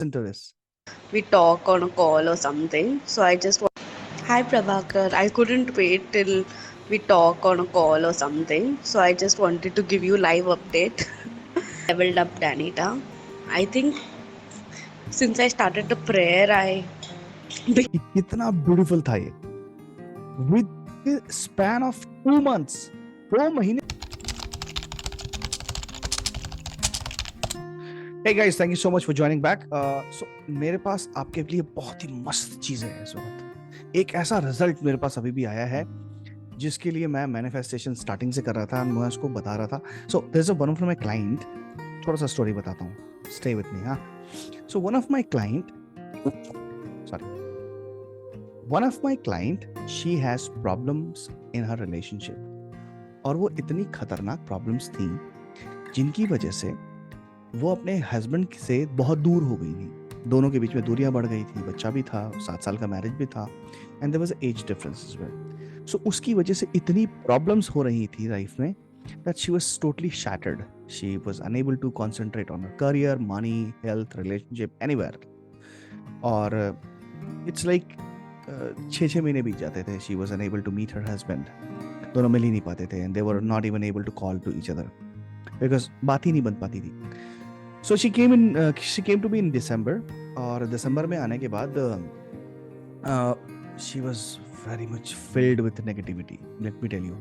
Into this. we talk on a call or something. So I just hi Prabhakar. I couldn't wait till we talk on a call or something. So I just wanted to give you live update. Leveled up Danita. I think since I started the prayer, I कि कितना beautiful था ये with span of 2 months 2 महीने. Hey guys, thank you so much for joining back. So मेरे पास आपके लिए बहुत ही मस्त चीजें हैं इस वक्त. एक ऐसा रिजल्ट मेरे पास अभी भी आया है जिसके लिए मैं मैनिफेस्टेशन स्टार्टिंग से कर रहा था, मैं उसको बता रहा था. So there is one of my client. थोड़ा सा स्टोरी बताता हूँ, स्टे विद मी. हाँ, so one of my client, she has problems in her relationship. और वो इतनी खतरनाक प्रॉब्लम्स थी जिनकी वजह से वो अपने हस्बैंड से बहुत दूर हो गई थी. दोनों के बीच में दूरियां बढ़ गई थी, बच्चा भी था, 7 साल का मैरिज भी था, and there was age difference as well. So उसकी वजह से इतनी प्रॉब्लम्स हो रही थी लाइफ में that she was totally shattered. She was unable to concentrate on her career, money, health, relationship, anywhere. और it's like 6 महीने बीत जाते थे. She was unable to meet her husband. दोनों मिल ही नहीं पाते थे, and they were not even able to call to each other because बात ही नहीं बन पाती थी. So she came to me in December. और दिसंबर में आने के बाद she was very much filled with negativity. Let me tell you.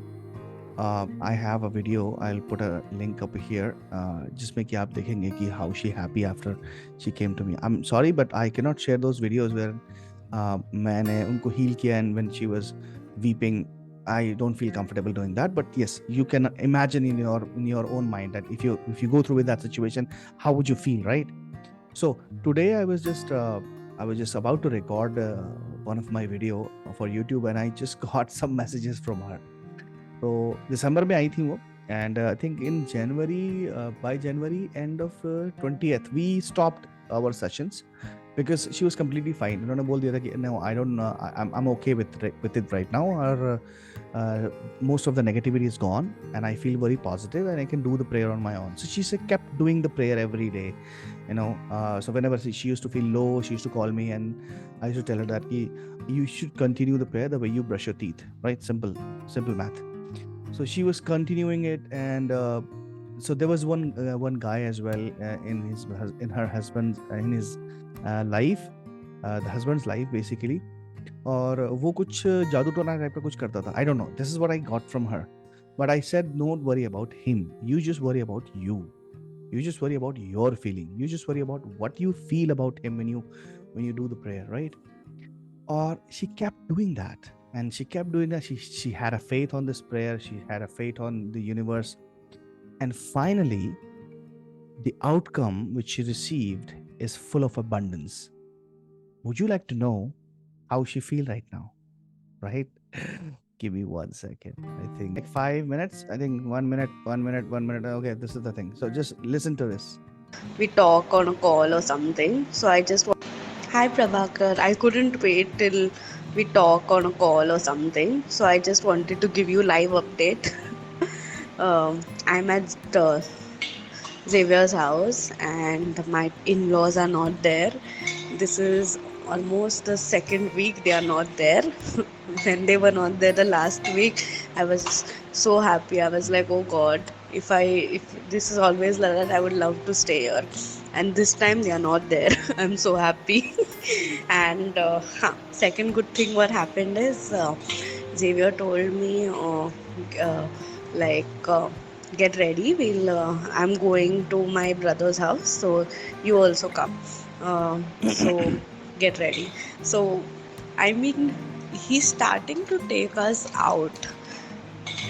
I have a video. I'll put a link up here. जिसमें कि आप देखेंगे कि how she happy after she came to me. I'm sorry, but I cannot share those videos where मैंने उनको heal किया and when she was weeping. I don't feel comfortable doing that, but yes, you can imagine in your own mind that if you go through with that situation, how would you feel, right? So today I was just about to record one of my video for YouTube, and I just got some messages from her. So December में आई थी वो, and I think in January, by January end of 20th, we stopped our sessions because she was completely fine. उन्होंने बोल दिया था कि no, I don't know, I'm okay with it right now. Or most of the negativity is gone and I feel very positive and I can do the prayer on my own. So she kept doing the prayer every day, so whenever she used to feel low, she used to call me, and I used to tell her that you should continue the prayer the way you brush your teeth, right? Simple math. So she was continuing it, and so there was one guy as well in his life, the husband's life basically. और वो कुछ जादू टोना type का कुछ करता था. I don't know, this is what I got from her, but I said don't worry about him, you just worry about you just worry about your feeling, you just worry about what you feel about him when you do the prayer, right? Or she kept doing that, and she kept doing that. She had a faith on this prayer, she had a faith on the universe, and finally the outcome which she received is full of abundance. Would you like to know how she feel right now, right? Give me 1 second. I think like 5 minutes. I think 1 minute. Okay, this is the thing. So just listen to this. we talk on a call or something. So I just hi Prabhakar. I couldn't wait till we talk on a call or something. So I just wanted to give you live update. I'm at Xavier's house and my in-laws are not there. This is almost the second week they are not there. When they were not there the last week, I was so happy. I was like, oh God, if this is always like that, I would love to stay here. And this time they are not there. I'm so happy. And second good thing what happened is Xavier told me like. Get ready, I'm going to my brother's house, so you also come. So get ready. So I mean, he's starting to take us out,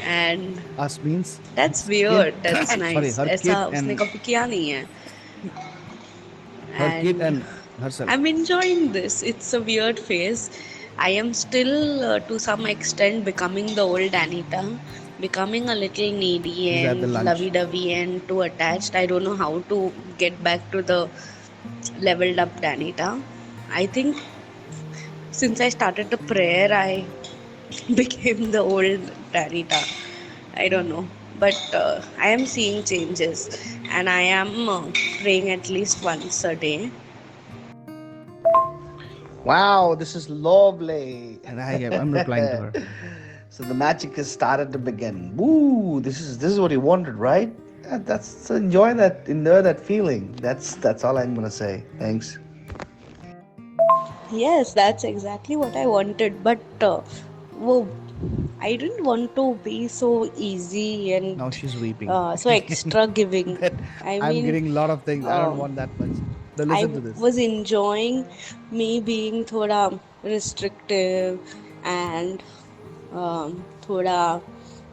and Us means that's him. weird. That's Sorry, nice. her ऐसा kid उसने and कभी किया नहीं है. And herself. I'm enjoying this. It's a weird phase. I am still, to some extent, becoming the old Anita, becoming a little needy Is at the and lunch. lovey-dovey and too attached. I don't know how to get back to the leveled up Danita. I think since I started the prayer, I became the old Danita. I don't know. But I am seeing changes and I am praying at least once a day. Wow, this is lovely. And I'm replying to her. So the magic has started to begin. Woo! This is what you wanted, right? That's enjoy that feeling. That's all I'm gonna say. Thanks. Yes, that's exactly what I wanted. But whoa, I didn't want to be so easy and Now she's weeping so extra giving. that I I'm mean, getting a lot of things. I don't um, want that much. Now I listen to this. was enjoying me being thoda restrictive and thoda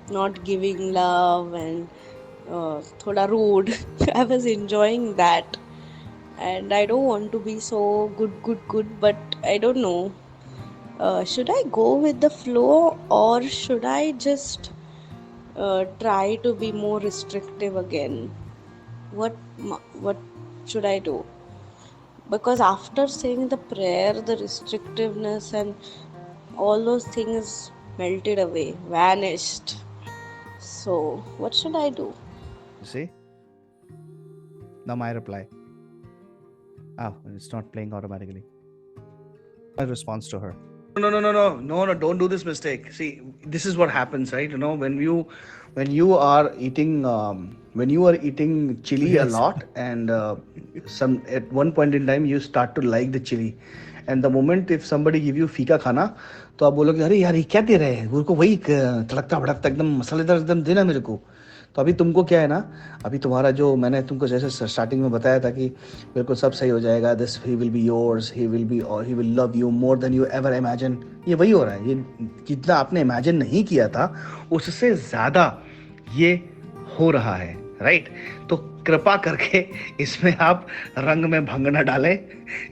not giving love and thoda rude. I was enjoying that, and I don't want to be so good. But I don't know. Should I go with the flow or should I just try to be more restrictive again? What should I do? Because after saying the prayer, the restrictiveness and all those things melted away, vanished. So what should I do? You see? Now my reply. Oh, it's not playing automatically. My response to her. No, don't do this mistake. See, this is what happens, right? When you are eating chili a Very simple. lot, and some at one point in time you start to like the chili, and the moment if somebody give you फीका खाना, तो आप बोलोगे अरे यार ये क्या दे रहे हैं, उनको वही तड़कता भड़कता एकदम मसालेदार एकदम देना मेरे को. तो अभी तुमको क्या है ना, अभी तुम्हारा जो मैंने तुमको जैसे स्टार्टिंग में बताया था कि बिल्कुल सब सही हो जाएगा, this he will be yours, he will be और he will love you more than you ever imagine, ये वही हो रहा है. ये जितना आपने इमेजिन नहीं किया था उससे ज़्यादा ये हो रहा है, राइट? तो कृपा करके इसमें आप रंग में भंग न डालें.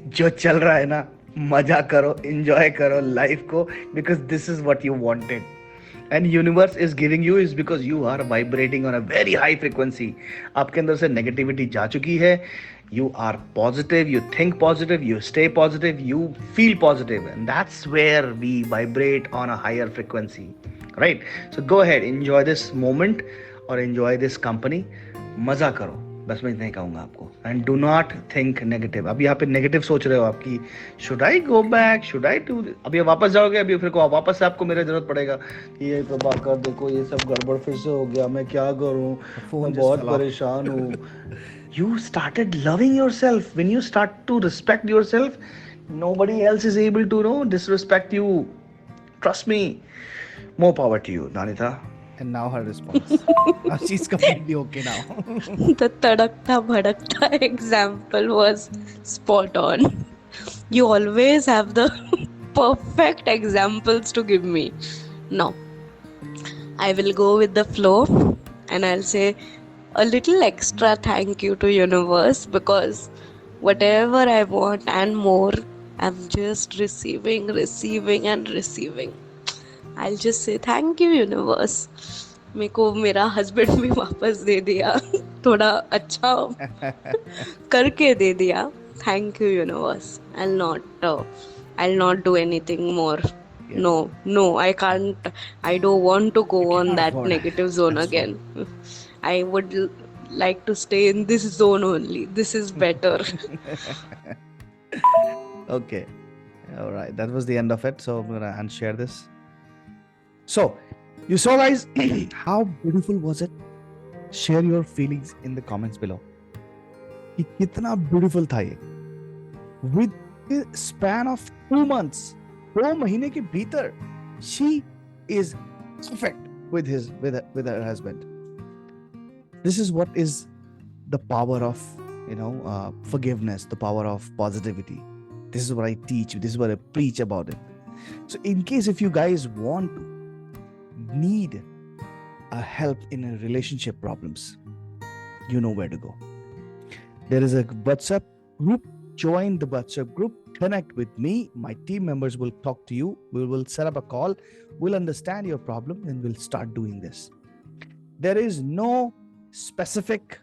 जो चल रहा है ना, मजा करो, एंजॉय करो लाइफ को, because this is what you wanted. And universe is giving you is because you are vibrating on a very high frequency. आपके अंदर से नेगेटिविटी जा चुकी है. You are positive, you think positive, you stay positive, you feel positive, and that's where we vibrate on a higher frequency, right? So go ahead, enjoy this moment or enjoy this company. मजा करो, बस मैं इतना ही कहूंगा आपको. And do not think negative. अभी यहाँ पे नेगेटिव सोच रहे हो आपकी, should I go back, should I do, अभी वापस जाओगे, अभी फिर को वापस से आपको मेरे जरूरत पड़ेगा कि ये प्रभाकर देखो ये सब गड़बड़ फिर से हो गया, मैं क्या करूं, Phone मैं just बहुत fell off. परेशान हूँ. You started loving yourself. When you start to respect yourself, nobody else is able to disrespect you. Trust me. More power to you, Nanita. And now her response. Now she's completely okay now. The tadakta bhadakta example was spot on. You always have the perfect examples to give me. Now, I will go with the flow and I'll say a little extra thank you to universe because whatever I want and more, I'm just receiving and receiving. I'll just say thank you universe. मेरे को मेरा husband भी वापस दे दिया थोड़ा अच्छा करके दे दिया. Thank you universe. I'll not do anything more. Yes. No, I can't. I don't want to go You on cannot that afford. negative zone That's true. again. I would like to stay in this zone only. This is better. Okay. All right. That was the end of it. So I'm gonna unshare this. So you saw, guys, how beautiful was it? Share your feelings in the comments below. कि कितना beautiful था ये. With the span of 2 months, 2 महीने के भीतर, she is perfect with her husband. This is what is the power of forgiveness, the power of positivity. This is what I teach. This is what I preach about it. So in case if you guys need a help in a relationship problems, you know where to go. There is a WhatsApp group. Join the WhatsApp group. Connect with me. My team members will talk to you. We will set up a call. We'll understand your problem and we'll start doing this. There is no specific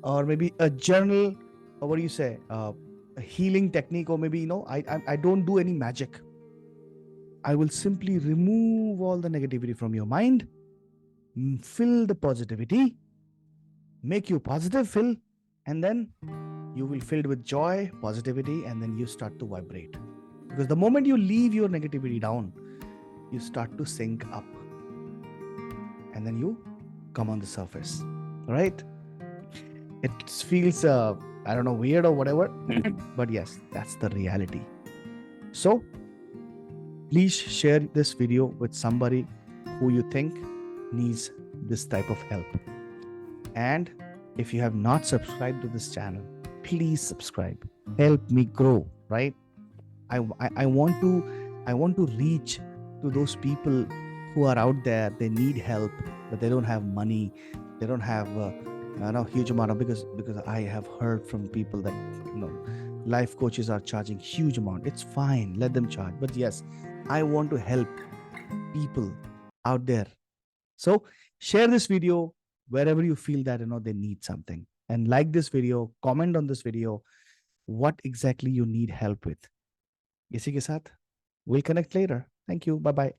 or maybe a journal, or what do you say, a healing technique, or maybe I don't do any magic. I will simply remove all the negativity from your mind, fill the positivity, make you positive, fill, and then you will filled with joy, positivity, and then you start to vibrate. Because the moment you leave your negativity down, you start to sink up, and then you come on the surface, right? It feels I don't know, weird or whatever, but yes, that's the reality. So please share this video with somebody who you think needs this type of help. And if you have not subscribed to this channel, please subscribe. Help me grow, right? I want to reach to those people who are out there. They need help, but they don't have money. They don't have huge amount of, because I have heard from people that life coaches are charging huge amount. It's fine, let them charge. But yes, I want to help people out there. So share this video wherever you feel that they need something, and like this video, comment on this video what exactly you need help with. इसी के साथ we'll connect later. Thank you. Bye bye.